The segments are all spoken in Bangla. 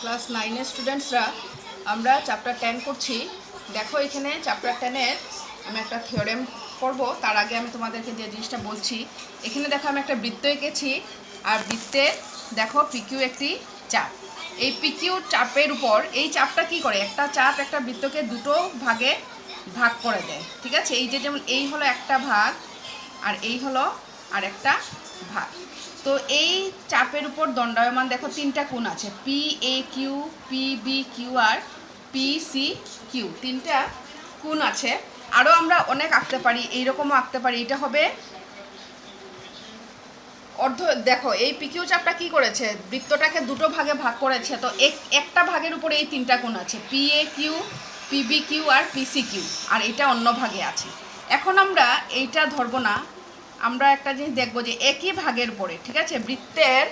ক্লাস 9 এর স্টুডেন্টসরা আমরা চ্যাপ্টার 10 করছি। দেখো এখানে চ্যাপ্টার 10 এর আমি একটা থিওরেম করব। তার আগে আমি তোমাদেরকে যে জিনিসটা বলছি, এখানে দেখো আমি একটা বৃত্ত এঁকেছি, আর বৃত্তের দেখো পিকিউ একটি চাপ। এই পিকিউ চাপের উপর এই চাপটা কি করে, একটা চাপ একটা বৃত্তকে দুটো ভাগে ভাগ করে দেয়। ঠিক আছে, এই যে যেমন এই হলো একটা ভাগ, আর এই হলো আর একটা ভাগ। তো এই চাপের উপর দণ্ডায়মান দেখো তিনটা কোণ আছে, P A Q, P B Q আর পি সি কিউ, তিনটা কোণ আছে। আরও আমরা অনেক আঁকতে পারি, এইরকমও আঁকতে পারি। এটা হবে অর্ধ। দেখো এই পিকিউ চাপটা কি করেছে, বৃত্তটাকে দুটো ভাগে ভাগ করেছে। তো একটা ভাগের উপরে এই তিনটা কোণ আছে, P A Q, P B Q আর পি সি কিউ, আর এটা অন্য ভাগে আছে। এখন আমরা এইটা ধরবো না, আমরা একটা জিনিস দেখবো যে একই ভাগের পরে, ঠিক আছে, বৃত্তের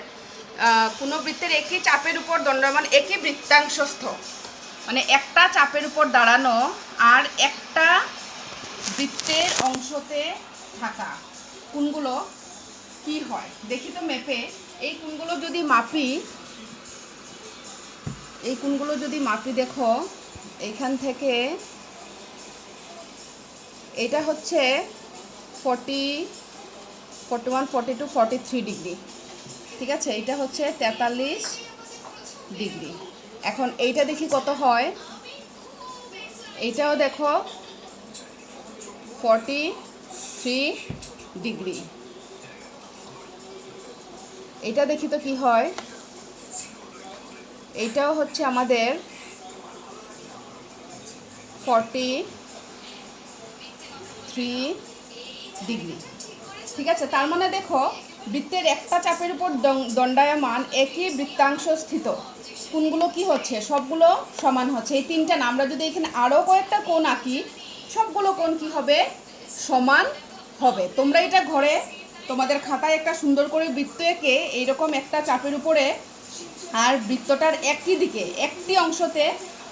কোনো বৃত্তের একই চাপের উপর দণ্ডায়মান একই বৃত্তাংশস্থ, মানে একটা চাপের উপর দাঁড়ানো আর একটা বৃত্তের অংশতে থাকা কোণগুলো কি হয় দেখি তো মেপে। এই কোণগুলো যদি মাপি, এই কোণগুলো যদি মাপি, দেখো এইখান থেকে এটা হচ্ছে 41, 42, 43 ডিগ্রি। ঠিক আছে, এইটা হচ্ছে 43 ডিগ্রি। এখন এইটা দেখি কত হয়, এইটাও দেখো 43 ডিগ্রি। এটা দেখি তো কি হয়, এইটাও হচ্ছে আমাদের 43 ডিগ্রি। ঠিক আছে, তার মানে দেখো বৃত্তের একটা চাপের উপর দণ্ডায়মান একই বৃত্তাংশ স্থিত কোণগুলো কি হচ্ছে, সবগুলো সমান হচ্ছে। এই তিনটা না, আমরা যদি এখানে আরও কয়েকটা কোণ আঁকি, সবগুলো কোণ কি হবে, সমান হবে। তোমরা এটা ঘরে তোমাদের খাতায় একটা সুন্দর করে বৃত্ত এঁকে এইরকম একটা চাপের উপরে আর বৃত্তটার একই দিকে একটি অংশতে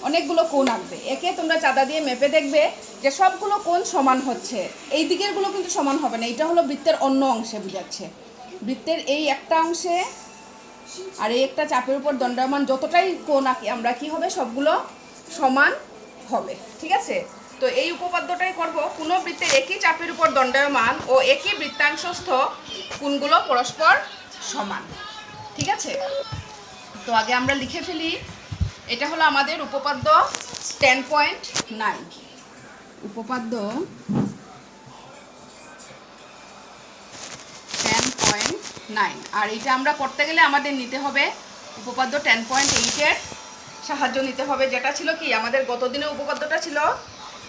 অনেকগুলো কোণ আঁকবে, একে তোমরা চাঁদা দিয়ে মেপে দেখবে যে সবগুলো কোণ সমান হচ্ছে। এই দিকেরগুলো কিন্তু সমান হবে না, এটা হলো বৃত্তের অন্য অংশে বুঝাচ্ছে। বৃত্তের এই একটা অংশে আর এই একটা চাপের উপর দণ্ডায়মান যতটাই কোণ আঁকি আমরা, কি হবে, সবগুলো সমান হবে। ঠিক আছে, তো এই উপপাদ্যটাই করব, কোনো বৃত্তের একই চাপের উপর দণ্ডায়মান ও একই বৃত্তাংশস্থ কোণগুলো পরস্পর সমান। ঠিক আছে, তো আগে আমরা লিখে ফেলি। এটা হলো আমাদের উপপাদ্য 10.9, উপপাদ্য 10.9। আর এটা আমরা করতে গেলে আমাদের নিতে হবে উপপাদ্য 10.8-এর সাহায্য নিতে হবে, যেটা ছিল কি আমাদের গত দিনের উপপাদ্যটা ছিল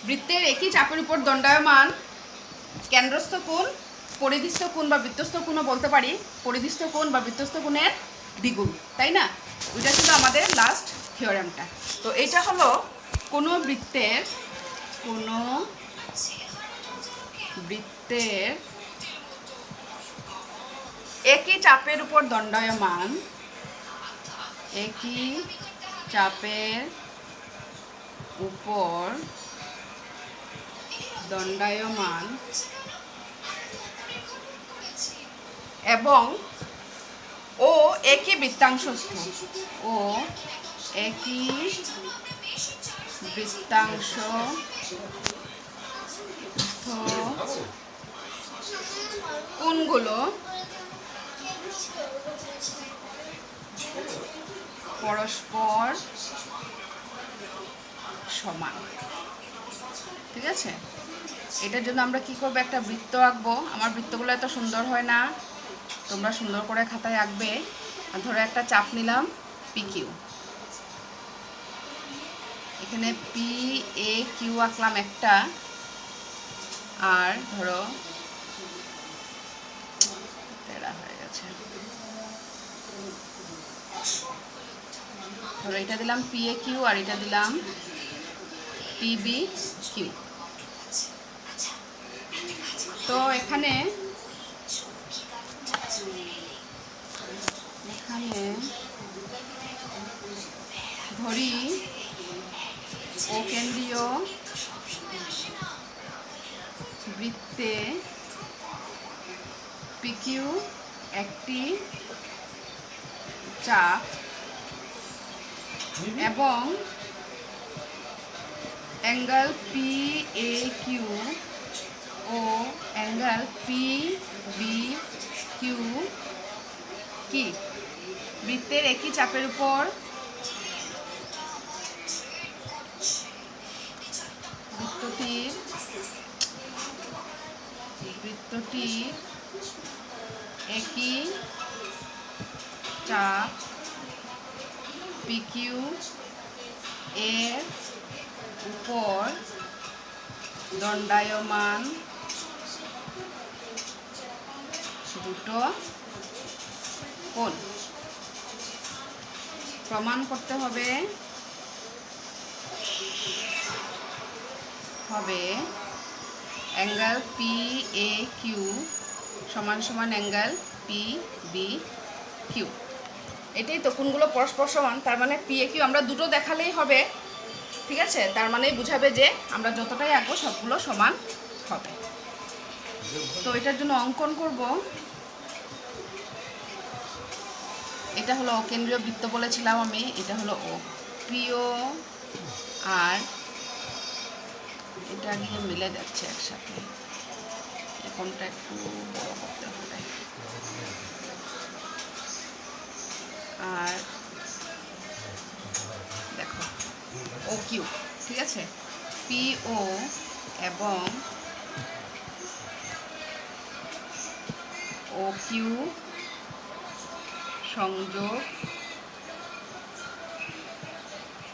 বৃত্তের একই চাপের উপর দণ্ডায়মান কেন্দ্রস্থ কোণ, পরিধিস্থ কোণ বা বৃত্তস্থ কোণও বলতে পারি, পরিধিস্থ কোণ বা বৃত্তস্থ কোণের দ্বিগুণ, তাই না? ওইটা ছিল আমাদের লাস্ট থিওরেমটা। তো এইটা হলো কোনো বৃত্তের একই চাপের উপর দণ্ডায়মান, একই চাপের উপর দণ্ডায়মান এবং ও একই বৃত্তাংশস্থ, ও একই বৃত্তাংশস্থ কোণগুলো পরস্পর সমান। ঠিক আছে, এটার জন্য আমরা কি করবো, একটা বৃত্ত আঁকবো। আমার বৃত্তগুলো এত সুন্দর হয় না, তোমরা সুন্দর করে খাতায় আঁকবে। ধরো একটা চাপ নিলাম পি কিউ, এখানে পি এ কিউ আঁকলাম একটা, আর ধরো তেরা হয়ে গেছে, ধরো এটা দিলাম পি এ কিউ আর এটা দিলাম পি বি কিউ। তো এখানে ধরি ও কেন্দ্রীয় বৃত্তে পিকিউ একটি চাপ এবং অ্যাঙ্গেল পি এ কিউ ও অ্যাঙ্গেল পি বি কিউ কি বৃত্তের একই চাপের উপর বৃত্তটির একই চাপ পিকিউ এর উপর দণ্ডায়মান দুটো কোণ প্রমাণ করতে হবে অ্যাঙ্গেল পি এ কিউ সমান সমান অ্যাঙ্গেল পি বি কিউ। এটাই তো, কোণগুলো পরস্পর সমান, তার মানে পি এ কিউ আমরা দুটো দেখালেই হবে, ঠিক আছে? তার মানে বুঝাবে যে আমরা যতটাই আঁকবো সবগুলো সমান হবে। তো এটার জন্য অঙ্কন করব। এটা হলো কেন্দ্রীয় বৃত্ত বলেছিলাম আমি, এটা হলো ও পিও আর এটা আগে মিলে যাচ্ছে একসাথে, কোনটা একটু বড় করতে হবে। আর দেখো ও কিউ, ঠিক আছে? পিও এবং ও কিউ সংযোগ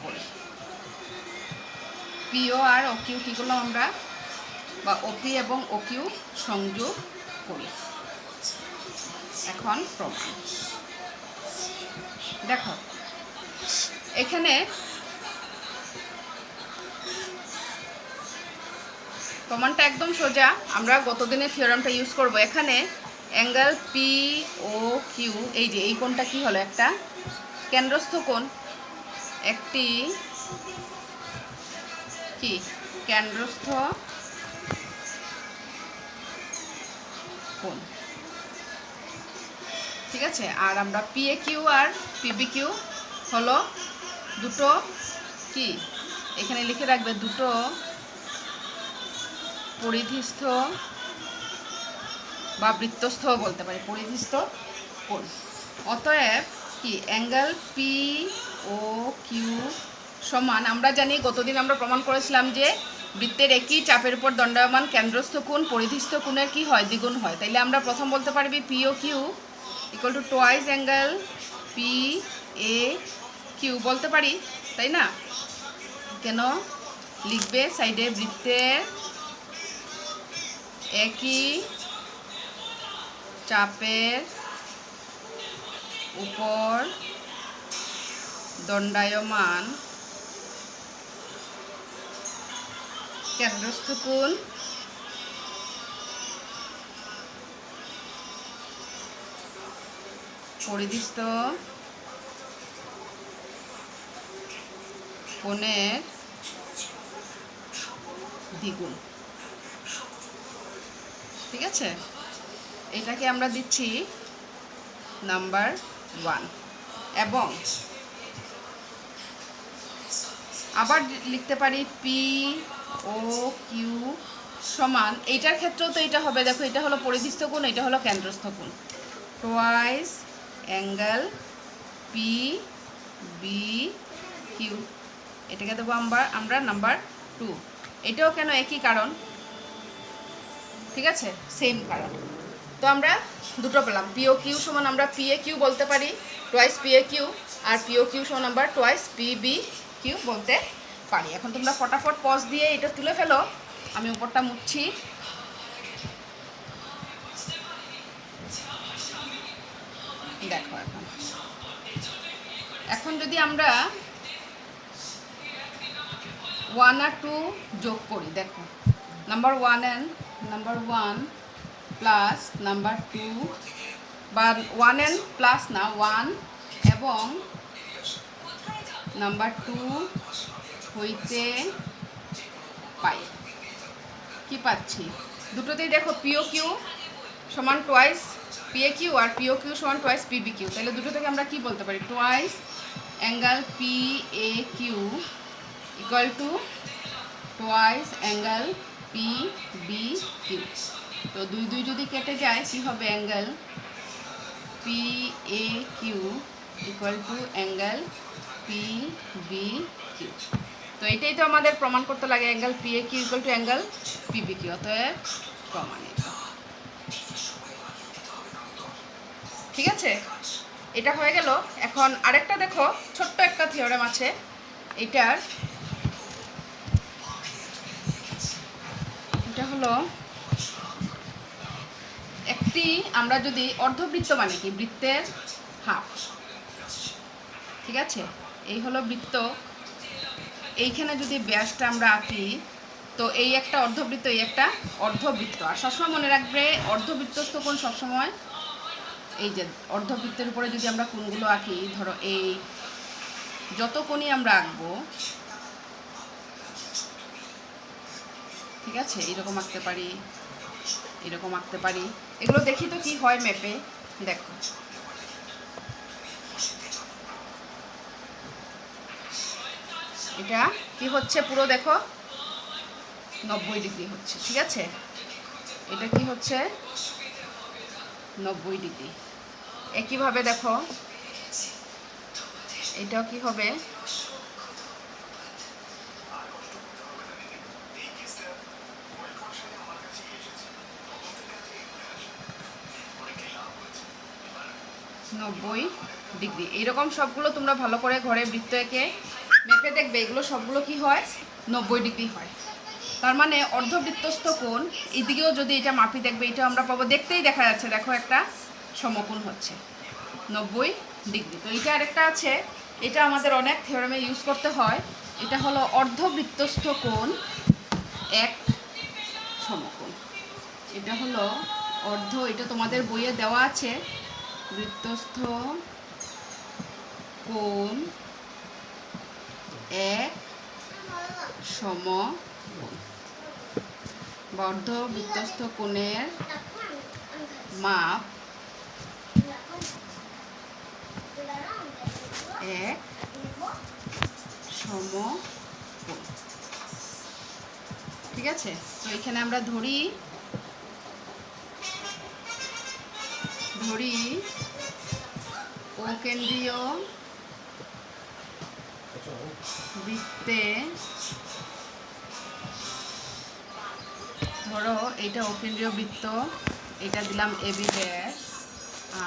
করি। পিও আর ও কিউ কী করলাম আমরা, বা ওপি এবং ও কিউ সংযোগ করি। এখন প্রমাণ দেখো, এখানে প্রমাণটা একদম সোজা, আমরা গতদিনের থিওরামটা ইউজ করব। এখানে অ্যাঙ্গেল পি ও কিউ, এই যে এই কোণটা কি হলো, একটা কেন্দ্রস্থ কোণ, একটি কি কেন্দ্রস্থ কোণ, ঠিক আছে? আর আমরা পি এ কিউ আর পিবি কিউ হলো দুটো কি, এখানে লিখে রাখবে, দুটো পরিধিস্থ বা বৃত্তস্থ বলতে পারি, পরিধিস্থ কোণ। অতএব কি অ্যাঙ্গেল পি ও কিউ সমান, আমরা জানি গতদিন আমরা প্রমাণ করেছিলাম যে বৃত্তের একই চাপের উপর দণ্ডায়মান কেন্দ্রস্থ কোণ পরিধিস্থ কোণের কি হয়, দ্বিগুণ হয়। তাইলে আমরা প্রথম বলতে পারবি P O Q equal to twice angle P A Q বলতে পারি, তাই না? কেন লিখবে সাইডে, বৃত্তের একই চাপের উপর দণ্ডায়মান কেন্দ্রস্থ কোণ পরিধিস্থ কোণের দ্বিগুণ, ঠিক আছে? এটাকে আমরা দিচ্ছি নাম্বার 1। এবং আবার লিখতে পারি পি ও কিউ সমান, এইটার ক্ষেত্রেও তো এটা হবে, দেখো এটা হলো পরিধিস্থ কোণ, এটা হলো কেন্দ্রস্থ কোণ, twice angle P B Q, এটাকে দেবো আমরা নাম্বার 2। এটাও কেন, একই কারণ, ঠিক আছে? সেম কারণ। তো আমরা দুটো পেলাম, পিও কিউ সমান আমরা পি এ কিউ বলতে পারি, টোয়াইস পি এ কিউ, আর পিও কিউ সমান আমরা টোয়াইস পি বি কিউ বলতে পারি। এখন তোমরা ফটাফট পজ দিয়ে এটা তুলে ফেলো, আমি উপরটা মুছছি। দেখো এখন যদি আমরা 1 আর 2 যোগ করি, দেখো number 1 and number 1 plus number 2, বা 1 এন্ড প্লাস না 1 এবং নাম্বার 2 হইতে পাই, কি পাচ্ছি? দুটোতেই দেখো পিও কিউ সমান টোয়াইস পি এ কিউ আর পিও কিউ সমান টোয়াইস পিবি কিউ, তাহলে দুটো থেকে আমরা কি বলতে পারি, twice angle P A Q equal to twice angle P B Q. তো দুই দুই যদি কেটে যায় কী হবে, angle P A Q equal to angle P B Q. তো এটাই তো আমাদের প্রমাণ করতে লাগে, angle P A Q equal to angle P B Q. অতএব প্রমাণিত। ঠিক আছে, এটা হয়ে গেল। এখন আরেকটা দেখো, ছোট্ট একটা থিওরেম আছে এটা হলো একটি, আমরা যদি অর্ধবৃত্ত মানে কি, বৃত্তের হাফ, ঠিক আছে, এই হলো বৃত্ত, এইখানে যদি ব্যাসটা আমরা আঁকি, তো এই একটা অর্ধবৃত্ত, এই একটা অর্ধবৃত্ত। আর সবসময় মনে রাখবে অর্ধবৃত্তস্থ কোণ সবসময় এই যে অর্ধবৃত্তের উপরে যদি আমরা কোণগুলো আঁকি, ধরো এই যত কোণই আমরা আঁকবো, ঠিক আছে, এরকম আঁকতে পারি, এরকম আঁকতে পারি, এগুলো দেখি তো কি হয় ম্যাপে। দেখো এটা কি হচ্ছে, পুরো দেখো 90 ডিগ্রি হচ্ছে, ঠিক আছে, এটা কি হচ্ছে 90 ডিগ্রি। একইভাবে দেখো এটাও কি হবে, নব্বই ডিগ্রি। এইরকম সবগুলো তোমরা ভালো করে ঘরে বৃত্ত এঁকে মেপে দেখবে, এগুলো সবগুলো কি হয় 90 ডিগ্রি হয়। তার মানে অর্ধবৃত্তস্থ কোণ এইদিকেও যদি এটা মাপি দেখবে, এটা আমরা পাবো, দেখতেই দেখা যাচ্ছে, দেখো একটা সমকোণ হচ্ছে 90 ডিগ্রি। তো এটা আরেকটা আছে, এটা আমাদের অনেক থিওরেমে ইউজ করতে হয়। এটা হলো অর্ধবৃত্তস্থ কোণ এক সমকোণ। এটা হলো এটা তোমাদের বইয়ে দেওয়া আছে, বৃত্তস্থ কোণ এক সমকোণ বা অর্ধবৃত্তস্থ কোণের মাপ এক সমকোণ, ঠিক আছে। তো এখানে আমরা ধরি অকেন্দ্রীয় বৃত্তে, ধরো এইটা অকেন্দ্রীয় বৃত্ত, এটা দিলাম এবি ব্যাস,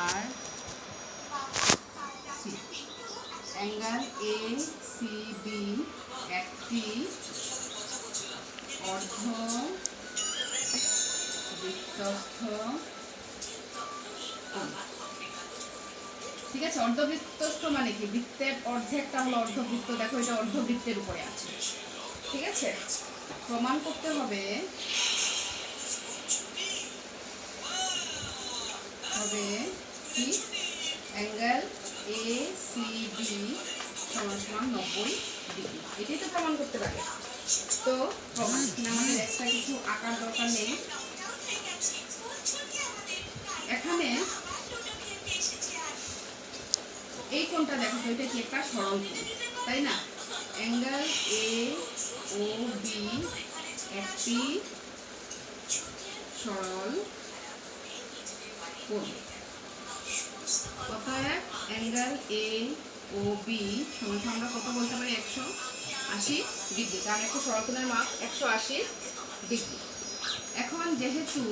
আর অ্যাঙ্গেল এ সি বি একটি অর্ধবৃত্তস্থ কোণ, ঠিক আছে। অর্ধবৃত্তস্থ মানে কি, বৃত্তের অর্ধেকটা হলো অর্ধবৃত্ত, দেখো এটা অর্ধবৃত্তের উপরে আছে, ঠিক আছে। প্রমাণ করতে হবে কি, অ্যাঙ্গেল এ সি বি সমান সমান 90 ডিগ্রি, এটাই তো প্রমাণ করতে পারে। তো প্রমাণ, আমাদের এক্সট্রা কিছু আঁকার দরকার নেই। এখানে এই কোণটা দেখো তো, এটা কি একটা সরল কোণ, তাই না। অ্যাঙ্গেল এ ও বি একটি সরল কোণ, অতএব অ্যাঙ্গেল এ ও বি সমান আমরা কত বলতে পারি, 180 ডিগ্রি, কারণ একটা সরল কোণের মাপ 180 ডিগ্রি। এখন যেহেতু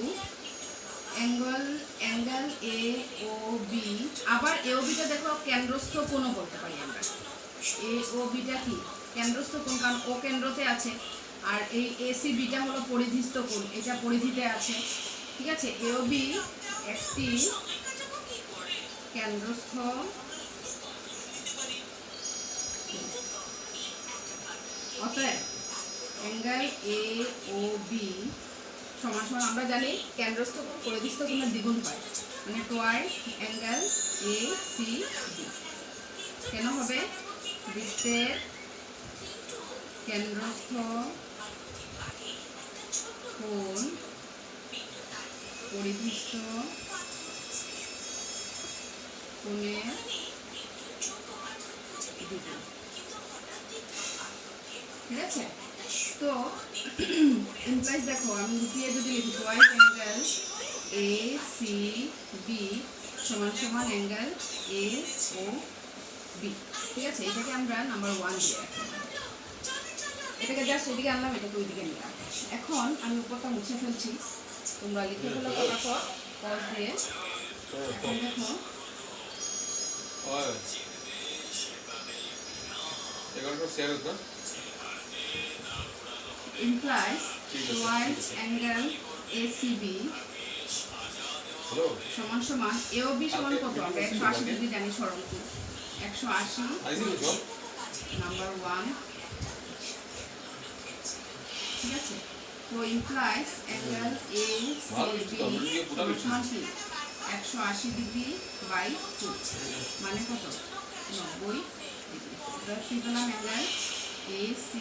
অ্যাঙ্গেল এ ও বি, আবার এ ও বিটা দেখো কেন্দ্রস্থ কোণও বলতে পারি আমরা, এ ও বিটা কি কেন্দ্রস্থ কোণ, কারণ ও কেন্দ্রতে আছে, আর এই এসি বিটা হলো পরিধিস্থ কোণ, এটা পরিধিতে আছে, ঠিক আছে। এ ও বি একটি কেন্দ্রস্থ অতএব অ্যাঙ্গেল এ ও বি সমান সমান আমরা জানি কেন্দ্রস্থ কোণ পরিধিস্থ কোণের দ্বিগুণ হয়, মানে twice angle A C B. কেন হবে, বৃত্তের কেন্দ্রস্থ কোণ পরিধিস্থ কোণের ডিগ্রি। ঠিক আছে, তো ইমপ্লাইজ দেখো আমি লিখিয়ে যদি লিখি twice angle A C B সমান সমান অ্যাঙ্গেল এ ও বি। ঠিক আছে, এটাকে আমরা নাম্বার 1 দিয়ে রাখলাম, এটাকে জাস্ট এদিকে আনলাম, এটাকে ওইদিকে নিলাম। এখন আমি উপরটা মুছে ফেলছি, তোমরা লিখে ফেলো ফটাফট পজ দিয়ে। এখন দেখো implies twice angle ACB সমান সমান AOB সমান কত? আমরা 180 ডিগ্রি জানি, সরলকোণ 180 নাম্বার 1। ঠিক আছে, তো implies angle ACB সমান কি 180 ডিগ্রি বাই 2 মানে কত? 90 ডিগ্রি। এবার কি পেলাম? Angle AC